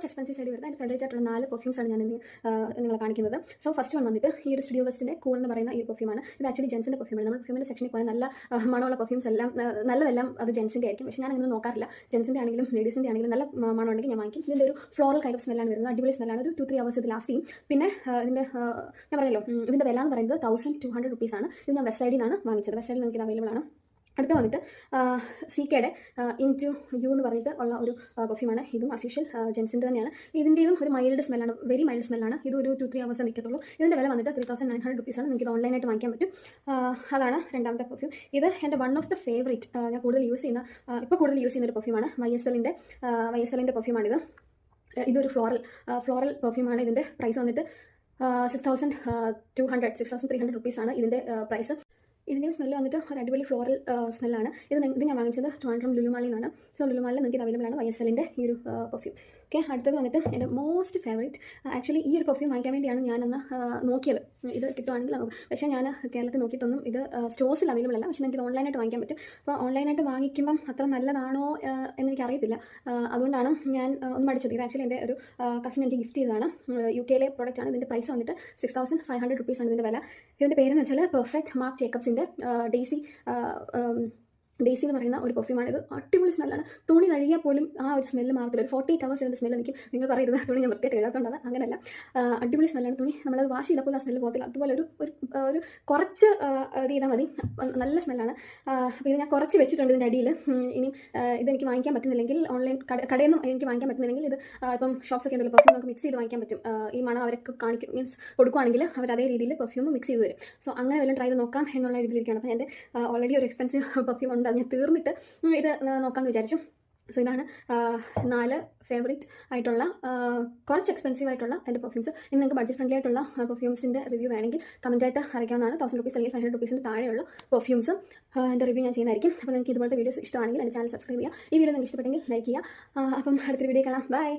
കുറച്ച് expensive side വരുന്നത് എൻ്റെ ഫേവറേറ്റ് ആയിട്ടുള്ള 4 പെർഫ്യൂംസാണ് ഞാൻ നിങ്ങളെ കാണിക്കുന്നത്. സോ ഫസ്റ്റ് വൺ വന്നിട്ട് ഈ ഒരു സ്റ്റുഡിയോ വെസ്റ്റിൻ്റെ കൂൾ എന്ന് പറയുന്ന ഈ പെർഫ്യൂമാണ്. ഇത് ആക്ച്വലി ജെൻസിൻ്റെ പെർഫ്യൂമാണ്. നമ്മൾ പെർഫ്യൂമിൻ്റെ സെക്ഷനിൽ പോയാൽ നല്ല മണമുള്ള പെർഫ്യൂംസ് എല്ലാം നല്ലതെല്ലാം അത് ജെൻസിൻ്റെ ആയിരിക്കും. പക്ഷേ ഞാൻ അങ്ങനെ നോക്കാറില്ല. ജെൻസിൻ്റെ ആണെങ്കിലും ലേഡീസിൻ്റെ ആണെങ്കിലും നല്ല മണമുണ്ടെങ്കിൽ ഞാൻ വാങ്ങിക്കും. ഇതിൻ്റെ ഒരു ഫ്ലോറൽ കൈൻഡ് ഓഫ് സ്മെല്ലാണ് വരുന്നത്. അടിപൊളി സ്മെല്ലാണ്. ഒരു 2-3 hours ഇത് ലാസ്റ്റ് ചെയ്യും. പിന്നെ ഇതിൻ്റെ ഞാൻ പറഞ്ഞല്ലോ ഇതിൻ്റെ വില എന്ന് പറയുന്നത് 1200 rupees. ഇത് ഞാൻ വെസ്റ്റ് സൈഡിൽ നിന്നാണ് വാങ്ങിച്ചത്. വെസ്റ്റ് സൈഡിൽ നിങ്ങൾക്ക് ഇത് അവൈലബിൾ ആണ്. അടുത്ത വന്നിട്ട് CKയുടെ ഇൻറ്റു യു എന്ന് പറഞ്ഞിട്ട് ഉള്ള ഒരു പെർഫ്യൂമാണ്. ഇതും ആസ് യൂഷ്വൽ ജെൻസിൻ്റെ തന്നെയാണ്. ഇതിൻ്റെയും ഒരു മൈൽഡ് സ്മെല്ലാണ്, വെരി മൈൽഡ് സ്മെല്ലാണ്. ഇത് ഒരു 2-3 hours നിൽക്കത്തുള്ളൂ. ഇതിൻ്റെ വില വന്നിട്ട് 3900 rupees ആണ്. നിങ്ങൾക്ക് ഇത് ഓൺലൈനായിട്ട് വാങ്ങിക്കാൻ പറ്റും. അതാണ് രണ്ടാമത്തെ പെർഫ്യൂം. ഇത് എൻ്റെ വൺ ഓഫ് ദ ഫേവറേറ്റ്, ഞാൻ കൂടുതൽ യൂസ് ചെയ്യുന്ന കൂടുതൽ യൂസ് ചെയ്യുന്ന ഒരു പെർഫ്യൂമാണ്. YSLൻ്റെ പെർഫ്യൂമാണിത്. ഇതൊരു ഫ്ലോറൽ പെർഫ്യൂമാണ്. ഇതിൻ്റെ പ്രൈസ് വന്നിട്ട് 6300 rupees ആണ് ഇതിൻ്റെ പ്രൈസ്. ഇതിൻ്റെ സ്മെല്ല് വന്നിട്ട് ഒരു അടിപൊളി ഫ്ലോറൽ സ്മെല്ലാണ്. ഇത് ഞാൻ വാങ്ങിച്ചത് ട്രിവാൻഡ്രം ലുലുമാളിൽ നിന്നാണ്. സോ ലുലുമാളിൽ നിങ്ങൾക്ക് ഇത് അവൈലബിൾ ആണ് YSLൻ്റെ ഈ ഒരു പെർഫ്യൂം. ഓക്കെ, അടുത്തത് വന്നിട്ട് എൻ്റെ മോസ്റ്റ് ഫേവറേറ്റ്. ആക്ച്വലി ഈ ഒരു പെർഫ്യൂം വാങ്ങിക്കാൻ വേണ്ടിയാണ് ഞാനന്ന് നോക്കിയത്. ഇത് കിട്ടുവാണെങ്കിൽ നോക്കും. പക്ഷേ ഞാൻ കേരളത്തിൽ നോക്കിയിട്ടൊന്നും ഇത് സ്റ്റോഴ്സിൽ അവൈലബിൾ അല്ല. പക്ഷേ നിങ്ങൾക്ക് ഇത് ഓൺലൈനായിട്ട് വാങ്ങിക്കാൻ പറ്റും. അപ്പോൾ ഓൺലൈനായിട്ട് വാങ്ങിക്കുമ്പം അത്ര നല്ലതാണോ എന്നെനിക്കറിയത്തില്ല. അതുകൊണ്ടാണ് ഞാൻ ഒന്ന് മടിച്ചത്. ഇത് ആക്ച്വലി എൻ്റെ ഒരു കസിൻ എനിക്ക് ഗിഫ്റ്റ് ചെയ്തതാണ്. UK പ്രോഡക്റ്റാണ്. ഇതിൻ്റെ പ്രൈസ് വന്നിട്ട് 6500 rupees ആണ് ഇതിൻ്റെ വില. ഇതിൻ്റെ പേരെന്ന് വെച്ചാൽ പെർഫെക്റ്റ് മാർക്ക് ജേക്കബ്സിൻ്റെ ഡേസി എന്ന് പറയുന്ന ഒരു പെർഫ്യൂമാണ്. ഇത് അടിപൊളി സ്മെല്ലാണ്. തുണി കഴുകിയാൽ പോലും ആ ഒരു സ്മെല്ല് മാറത്തില്ല. ഒരു 48 hours ഇതിൻ്റെ സ്മെല്ല് നിൽക്കും. നിങ്ങൾ പറയരുത് തുണി ഞാൻ വൃത്തിയായിട്ട് എഴുതാത്തതുകൊണ്ടാണ്. അങ്ങനെയല്ല, അടിപൊളി സ്മെല്ലാണ്. തുണി നമ്മളത് വാഷ് ചെയ്തപ്പോൾ ആ സ്മെല്ല് പോകത്തില്ല. അതുപോലെ ഒരു കുറച്ച് ഇത് ചെയ്താൽ മതി, നല്ല സ്മെല്ലാണ്. അപ്പോൾ ഇത് ഞാൻ കുറച്ച് വെച്ചിട്ടുണ്ട് ഇതിൻ്റെ അടിയിൽ. ഇനി ഇതെനിക്ക് വാങ്ങിക്കാൻ പറ്റുന്നില്ലെങ്കിൽ ഓൺലൈൻ കടയിൽ നിന്ന് എനിക്ക് വാങ്ങിക്കാൻ പറ്റുന്നില്ലെങ്കിൽ ഇത് ഇപ്പം ഷോപ്സൊക്കെ ഉണ്ടല്ലോ, പെർഫ്യൂം നമുക്ക് മിക്സ് ചെയ്ത് വാങ്ങിക്കാൻ പറ്റും. ഈ മണം അവർക്ക് കാണിക്കും, മീൻസ് കൊടുക്കുകയാണെങ്കിൽ അവർ അതേ രീതിയിൽ പെർഫ്യൂം മിക്സ് ചെയ്ത് തരും. സോ അങ്ങനെ വല്ലതും ട്രൈ ചെയ്ത് നോക്കാം എന്നുള്ള രീതിയിലിരിക്കുകയാണ്. അപ്പോൾ എൻ്റെ ഓൾറെഡി ഒരു എക്സ്പെൻസീവ് പെർഫ്യൂം ഉണ്ട്. അത് ഞാൻ തീർന്നിട്ട് ഇത് നോക്കാമെന്ന് വിചാരിച്ചു. സോ ഇതാണ് 4 ഫേവറേറ്റ് ആയിട്ടുള്ള കുറച്ച് എക്സ്പെൻസീവ് ആയിട്ടുള്ള എൻ്റെ പെർഫ്യൂംസ്. ഇനി നിങ്ങൾക്ക് ബഡ്ജറ്റ് ഫ്രണ്ട്ലി ആയിട്ടുള്ള പെർഫ്യൂംസിൻ്റെ റിവ്യൂ വേണമെങ്കിൽ കമൻറ്റായിട്ട് അറിയിക്കാവുന്നതാണ്. 1000 rupees അല്ലെങ്കിൽ 500 rupees താഴെയുള്ള പെർഫ്യൂംസ് എൻ്റെ റിവ്യൂ ഞാൻ ചെയ്യുന്നതായിരിക്കും. അപ്പോൾ നിങ്ങൾക്ക് ഇതുപോലത്തെ വീഡിയോസ് ഇഷ്ടമാണെങ്കിൽ എൻ്റെ ചാനൽ സബ്സ്ക്രൈബ് ചെയ്യുക. ഈ വീഡിയോ നിങ്ങൾക്ക് ഇഷ്ടപ്പെട്ടെങ്കിൽ ലൈക്ക് ചെയ്യുക. അപ്പം അടുത്തൊരു വീഡിയോ കാണാം. ബൈ.